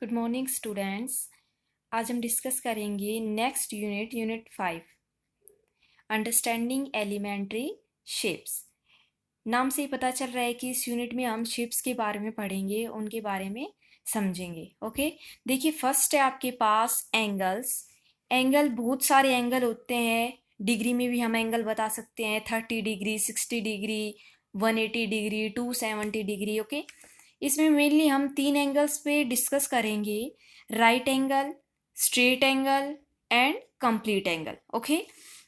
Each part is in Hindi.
Good morning students. आज हम डिस्कस करेंगे next unit 5 understanding elementary shapes. नाम से ही पता चल रहा है कि इस यूनिट में हम शेप्स के बारे में पढ़ेंगे, उनके बारे में समझेंगे। ओके, देखिए फर्स्ट है आपके पास एंगल्स। एंगल बहुत सारे एंगल होते हैं, डिग्री में भी हम एंगल बता सकते हैं, 30 degree, 60 degree, 180 degree, 270 degree. Okay, इसमें मेनली हम 3 एंगल्स पे डिस्कस करेंगे, right angle, straight angle and complete angle. Okay,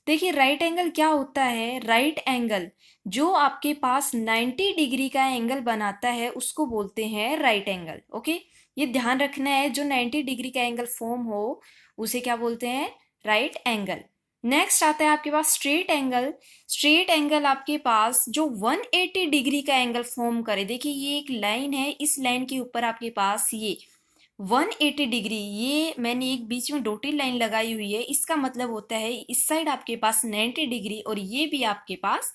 देखिए राइट एंगल क्या होता है। राइट एंगल जो आपके पास 90 डिग्री का एंगल बनाता है उसको बोलते हैं राइट एंगल। ओके, ये ध्यान रखना है, जो 90 डिग्री का एंगल फॉर्म हो उसे क्या बोलते हैं, राइट एंगल। नेक्स्ट आता है आपके पास स्ट्रेट एंगल। स्ट्रेट एंगल आपके पास जो 180 डिग्री का एंगल फॉर्म करे। देखिए ये एक लाइन है, इस लाइन के ऊपर आपके पास ये 180 डिग्री, ये मैंने एक बीच में डॉटेड लाइन लगाई हुई है, इसका मतलब होता है इस साइड आपके पास 90 डिग्री और ये भी आपके पास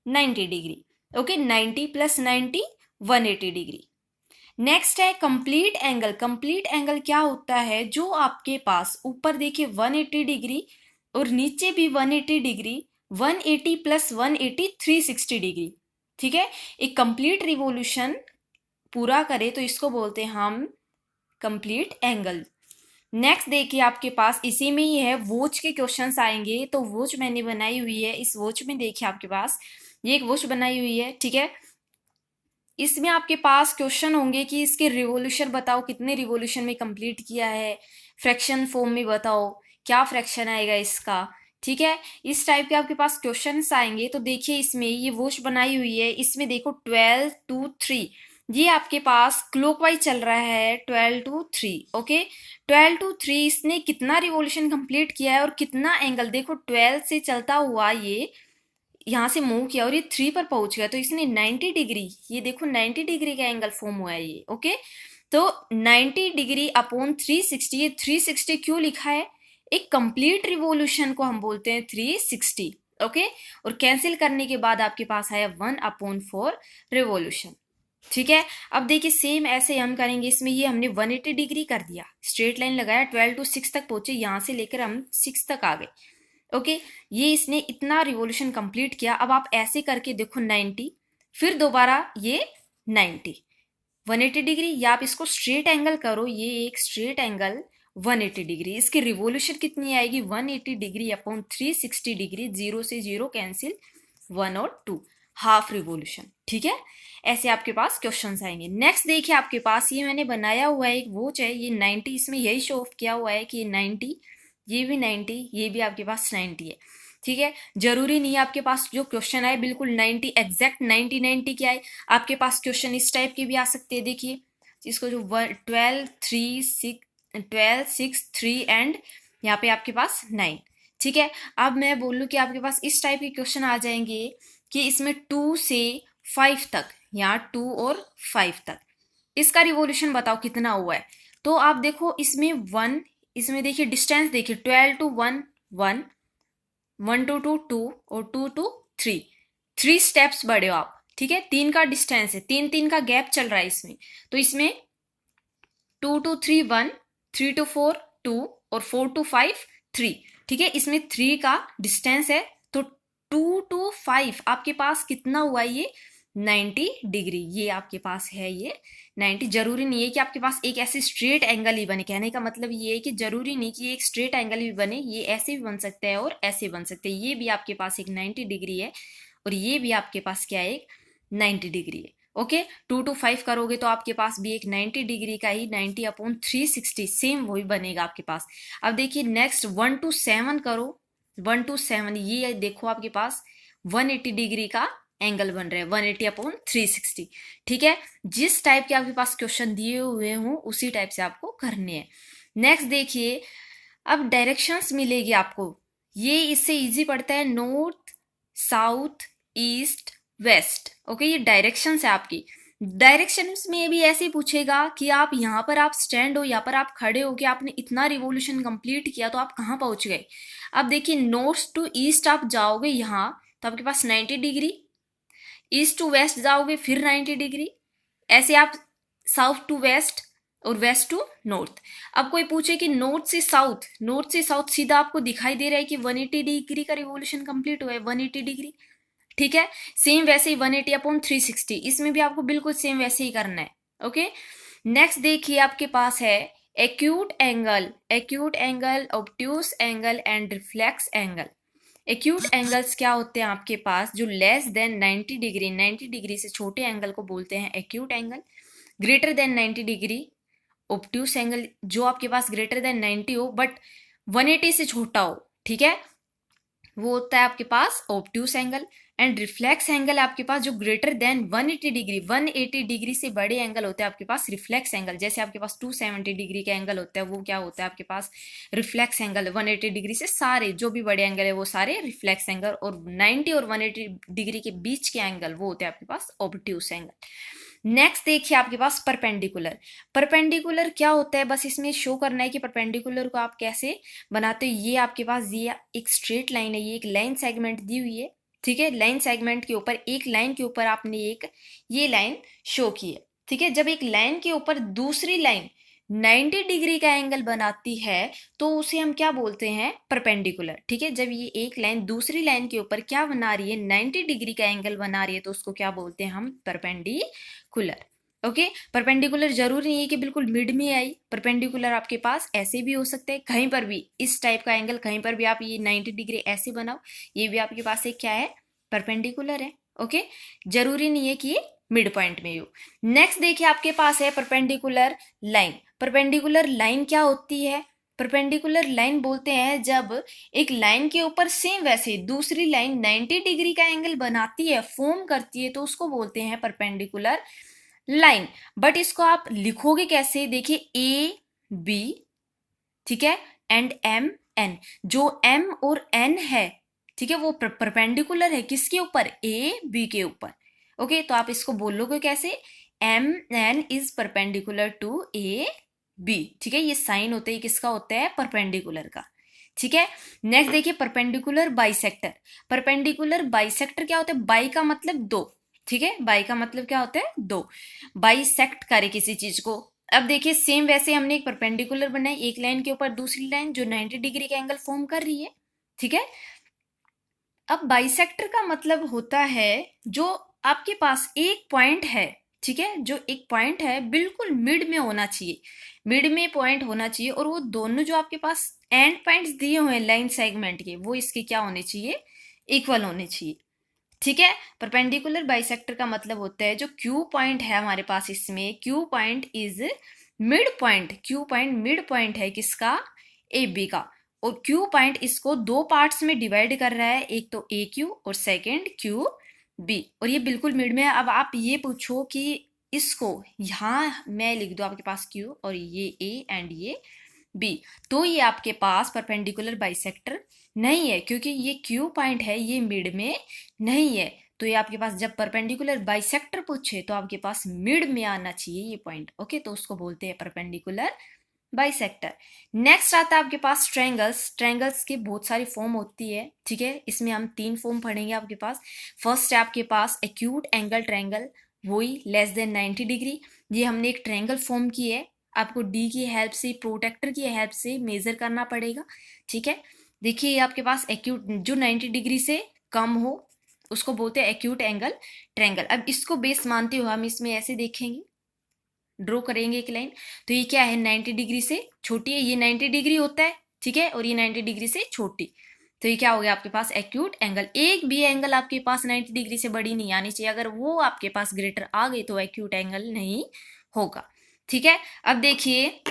90 degree. Okay, 90 plus 90 180 degree. Next है कंप्लीट एंगल। कंप्लीट एंगल क्या होता है, जो आपके पास ऊपर देखिए 180 डिग्री और नीचे भी 180 डिग्री, 180 प्लस 180 360 डिग्री। ठीक है, एक कंप्लीट रिवॉल्यूशन पूरा करे तो इसको बोलते हैं हम कंप्लीट एंगल। नेक्स्ट देखिए आपके पास इसी में ही है, वॉच के क्वेश्चंस आएंगे, तो वॉच मैंने बनाई हुई है। इस वॉच में देखिए आपके पास ये एक वॉच बनाई हुई है। ठीक है, इसमें आपके पास क्वेश्चन होंगे कि इसके रिवॉल्यूशन बताओ, कितने रिवॉल्यूशन में कंप्लीट किया है, फ्रैक्शन फॉर्म में बताओ क्या फ्रैक्शन आएगा इसका। ठीक है, इस टाइप के आपके पास क्वेश्चंस आएंगे। तो देखिए इसमें ये वॉच बनाई हुई है, इसमें देखो 12 to 3, ये आपके पास क्लॉकवाइज चल रहा है 12 to 3। ओके, 12 to 3 इसने कितना रिवॉल्यूशन कंप्लीट किया है और कितना एंगल, देखो 12 से चलता हुआ ये यहाँ से मूव किया और ये 3 पर पहुंच गया, तो इसने 90 डिग्री, ये देखो 90 डिग्री का एंगल फॉर्म हुआ है ये। ओके, तो 90 डिग्री अपॉन 360, ये 360 क्यों लिखा है, एक कंप्लीट रिवॉल्यूशन को हम बोलते हैं 360। ओके, और कैंसिल करने के बाद आपके पास आया 1/4 रिवॉल्यूशन। ठीक है, अब देखिए सेम ऐसे हम करेंगे इसमें, ये हमने 180 डिग्री कर दिया, स्ट्रेट लाइन लगाया, 12 to 6 तक पहुंचे, यहां से लेकर हम 6 तक आ गए। ओके, ये इसने इतना रिवॉल्यूशन कंप्लीट किया। अब आप ऐसे करके देखो 90, फिर दोबारा ये 90, 180 डिग्री, या आप इसको स्ट्रेट एंगल करो, ये एक स्ट्रेट एंगल 180 डिग्री, इसकी रिवॉल्यूशन कितनी आएगी 180 डिग्री अपॉन 360 डिग्री, 0 से 0 कैंसिल, 1 और 2, हाफ रिवॉल्यूशन। ठीक है, ऐसे आपके पास क्वेश्चंस आएंगे। नेक्स्ट देखिए आपके पास ये मैंने बनाया हुआ है एक वॉच है, ये 90, इसमें यही शो ऑफ किया हुआ है कि ये 90, ये भी 90, ये भी आपके पास 90 है। ठीक है, जरूरी नहीं है आपके पास जो क्वेश्चन आए बिल्कुल 90 एग्जैक्ट 90 के आए, आपके पास क्वेश्चन इस टाइप के भी आ सकते हैं। देखिए इसको जो 12 6 3 एंड यहाँ पे आपके पास 9। ठीक है, अब मैं बोलूँ कि आपके पास इस टाइप के क्वेश्चन आ जाएंगे कि इसमें 2 से 5 तक, यहाँ 2 और 5 तक, इसका रिवॉल्यूशन बताओ कितना हुआ है। तो आप देखो इसमें 1, इसमें देखिए डिस्टेंस देखिए 12 to 1 1, 1 to 2 2 और 2 to 3, 3 स्टेप्स बढ़े हो आप। ठीक है, 3 का डिस्टेंस है, 3 का गैप चल रहा है इसमें, तो इसमें 2 to 3 1, 3 to 4 2 और 4 to 5 3। ठीक है, इसमें 3 का डिस्टेंस है, तो 2 to 5 आपके पास कितना हुआ ये 90 डिग्री, ये आपके पास है ये 90। जरूरी नहीं है कि आपके पास एक ऐसे स्ट्रेट एंगल ही बने, कहने का मतलब ये है कि जरूरी नहीं कि एक स्ट्रेट एंगल भी बने, ये ऐसे भी बन सकता है और ऐसे बन सकते हैं। ये भी आपके पास एक 90 डिग्री है और ये भी आपके पास क्या है, एक 90 डिग्री है। ओके, 2 to 5 करोगे तो आपके पास भी एक 90 डिग्री का ही 90 अपॉन 360 सेम वही बनेगा आपके पास। अब देखिए नेक्स्ट 1 to 7 करो, 1 to 7, ये देखो आपके पास 180 डिग्री का एंगल बन रहा है, 180 अपॉन 360। ठीक है, जिस टाइप के आपके पास क्वेश्चन दिए हुए हों उसी टाइप से आपको करने हैं। नेक्स्ट देखिए, अब डायरेक्शंस मिलेगी आपको, ये इससे इजी पड़ता है, north south east west. Okay, ये डायरेक्शंस है आपकी। डायरेक्शंस में भी ऐसे पूछेगा कि आप यहाँ पर आप स्टैंड हो, यहाँ पर आप खड़े हो कि आपने इतना रिवॉल्यूशन कंप्लीट किया तो आप कहाँ पहुंच गए। अब देखिए नॉर्थ टू ईस्ट आप जाओगे यहाँ तो आपके पास 90 डिग्री, ईस्ट टू वेस्ट जाओगे फिर 90 डिग्री, ऐसे आप साउथ टू वेस्ट और वेस्ट टू नॉर्थ। अब कोई पूछे कि नॉर्थ से साउथ सीधा आपको दिखाई दे रहा है कि 180 डिग्री का रिवॉल्यूशन कंप्लीट हुआ है, 180 डिग्री, ठीक है। सेम वैसे ही 180 अपॉन 360, इसमें भी आपको बिल्कुल सेम वैसे ही करना है, ओके। नेक्स्ट देखिए आपके पास है acute angle, obtuse angle and reflex angle. Acute angles क्या होते हैं आपके पास, जो लेस देन 90 डिग्री, 90 डिग्री से छोटे एंगल को बोलते हैं acute angle. Greater than 90 degree obtuse angle, जो आपके पास ग्रेटर देन 90 हो बट 180 से छोटा हो, ठीक है, वो होता है आपके पास obtuse angle. And reflex angle आपके पास जो ग्रेटर देन 180 डिग्री, 180 डिग्री से बड़े एंगल होते हैं आपके पास रिफ्लेक्स एंगल। जैसे आपके पास 270 डिग्री का एंगल होता है, वो क्या होता है आपके पास रिफ्लेक्स एंगल। 180 डिग्री से सारे जो भी बड़े एंगल है वो सारे रिफ्लेक्स एंगल, और 90 और 180 डिग्री के बीच के एंगल वो होते हैं आपके पास ऑब्ट्यूस एंगल। नेक्स्ट देखिए आपके पास परपेंडिकुलर क्या होता है, बस इसमें शो करना है कि परपेंडिकुलर को आप कैसे बनाते हो। ये आपके पास ये एक स्ट्रेट लाइन है, ये एक लाइन सेगमेंट दी हुई है, ठीक है। लाइन सेगमेंट के ऊपर, एक लाइन के ऊपर आपने एक ये लाइन शो की है, ठीक है। जब एक लाइन के ऊपर दूसरी लाइन 90 डिग्री का एंगल बनाती है तो उसे हम क्या बोलते हैं, परपेंडिकुलर, ठीक है। जब ये एक लाइन दूसरी लाइन के ऊपर क्या बना रही है, 90 डिग्री का एंगल बना रही है, तो उसको क्या बोलते हैं हम, परपेंडिकुलर, ओके। परपेंडिकुलर जरूरी नहीं है कि बिल्कुल मिड में आई, परपेंडिकुलर आपके पास ऐसे भी हो सकते हैं, कहीं पर भी इस टाइप का एंगल, कहीं पर भी आप ये 90 डिग्री ऐसे बनाओ, ये भी आपके पास एक क्या है, परपेंडिकुलर है, ओके। जरूरी नहीं है कि ये मिड पॉइंट में हो। नेक्स्ट देखिए आपके पास है परपेंडिकुलर लाइन क्या होती है, परपेंडिकुलर लाइन बोलते हैं जब एक लाइन के ऊपर सेम वैसे दूसरी लाइन 90 डिग्री का एंगल बनाती है, फॉर्म करती है, तो उसको बोलते हैं परपेंडिकुलर लाइन। बट इसको आप लिखोगे कैसे, देखिए ए बी, ठीक है, एंड एम एन। जो एम और एन है, ठीक है, वो परपेंडिकुलर है किसके ऊपर, ए बी के ऊपर, ओके। तो आप इसको बोलोगे कैसे, M N is perpendicular to A B, ठीक है। ये साइन होता है किसका होता है, परपेंडिकुलर का, ठीक है। नेक्स्ट देखिए परपेंडिकुलर बाइसेक्टर क्या होता है, बाई का मतलब दो, ठीक है, बाई का मतलब क्या होता है, दो, बाइसेक्ट करे किसी चीज को। अब देखिए सेम वैसे हमने एक परपेंडिकुलर बनाई, एक लाइन के ऊपर दूसरी लाइन जो 90 डिग्री का एंगल फॉर्म कर रही है, ठीक है। अब बाइसेक्टर का मतलब होता है जो आपके पास एक पॉइंट है, ठीक है, जो एक पॉइंट है बिल्कुल मिड में होना चाहिए, मिड में पॉइंट होना चाहिए, और वो दोनों जो आपके पास एंड पॉइंट्स दिए हुए हैं लाइन सेगमेंट के, वो इसके क्या होने चाहिए, इक्वल होने चाहिए, ठीक है। परपेंडिकुलर बाइसेक्टर का मतलब होता है जो क्यू पॉइंट है हमारे पास, इसमें Q point is mid point, Q point mid point है किसका, ए बी का, और क्यू पॉइंट इसको दो पार्ट्स में डिवाइड कर रहा है, एक तो ए क्यू और सेकेंड क्यू बी, और ये बिल्कुल मिड में है। अब आप ये पूछो कि इसको यहाँ मैं लिख दूं आपके पास क्यू और ये ए एंड ये बी, तो ये आपके पास परपेंडिकुलर बाइसेक्टर नहीं है, क्योंकि ये क्यू पॉइंट है, ये मिड में नहीं है। तो ये आपके पास जब परपेंडिकुलर बाइसेक्टर पूछे तो आपके पास मिड में आना चाहिए ये पॉइंट, ओके। तो उसको बोलते हैं परपेंडिकुलर बाइसेक्टर। नेक्स्ट आता है आपके पास ट्रायंगल्स की बहुत सारी फॉर्म होती है, ठीक है। इसमें हम 3 फॉर्म पढ़ेंगे आपके पास। फर्स्ट है आपके पास एक्यूट एंगल ट्रायंगल, वही लेस देन 90 डिग्री, ये हमने एक ट्रायंगल फॉर्म की है, आपको डी की हेल्प से, प्रोटेक्टर की हेल्प से मेजर करना पड़ेगा, ठीक है। देखिए आपके पास एक्यूट जो 90 डिग्री से कम हो उसको बोलते हैं एक्यूट एंगल ट्रायंगल। अब इसको बेस मानते हो हम इसमें ऐसे देखेंगे, ड्रॉ करेंगे एक लाइन, तो ये क्या है 90 डिग्री से छोटी है, ये 90 डिग्री होता है, ठीक है, और ये 90 डिग्री से छोटी, तो ये क्या हो गया आपके पास एक्यूट एंगल। एक भी एंगल आपके पास 90 डिग्री से बड़ी नहीं आनी चाहिए, अगर वो आपके पास ग्रेटर आ गई तो एक्यूट एंगल नहीं होगा, ठीक है। अब देखिए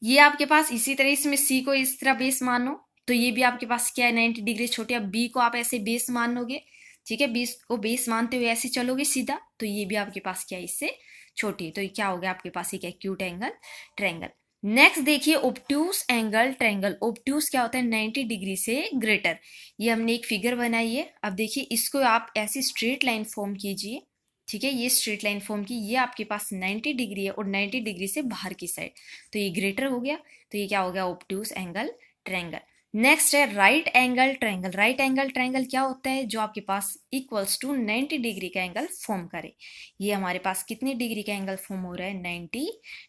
ये आपके पास इसी तरह, इसमें सी को इस तरह बेस मानो, तो ये भी आपके पास क्या है 90 डिग्री छोटी। अब बी को आप ऐसे बेस मानोगे, ठीक है, बी को बेस मानते हुए ऐसे चलोगे सीधा, तो ये भी आपके पास क्या है इससे छोटी, तो ये क्या हो गया आपके पास एक एक्यूट एंगल ट्रायंगल। नेक्स्ट देखिए ओब्ट्यूस एंगल ट्रायंगल। ओब्ट्यूस क्या होता है 90 डिग्री से ग्रेटर। ये हमने एक फिगर बनाई है, अब देखिए इसको आप ऐसी स्ट्रेट लाइन फॉर्म कीजिए, ठीक है, ये स्ट्रेट लाइन फॉर्म की, ये आपके पास 90 डिग्री है और 90 डिग्री से बाहर की साइड, तो ये ग्रेटर हो गया, तो ये क्या हो गया ओब्ट्यूस एंगल ट्रायंगल। नेक्स्ट है right angle triangle. Right angle triangle क्या होता है? जो आपके पास इक्वल्स टू 90 डिग्री का एंगल फॉर्म करे। ये हमारे पास कितनी डिग्री का एंगल फॉर्म हो रहा है? 90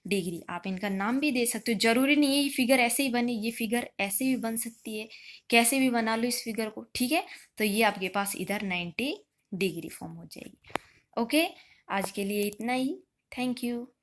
डिग्री। आप इनका नाम भी दे सकते हो, जरूरी नहीं है ये फिगर ऐसे ही बने, ये फिगर ऐसे भी बन सकती है, कैसे भी बना लो इस फिगर को, ठीक है। तो ये आपके पास इधर 90 डिग्री फॉर्म हो जाएगी। ओके, आज के लिए इतना ही। Thank you.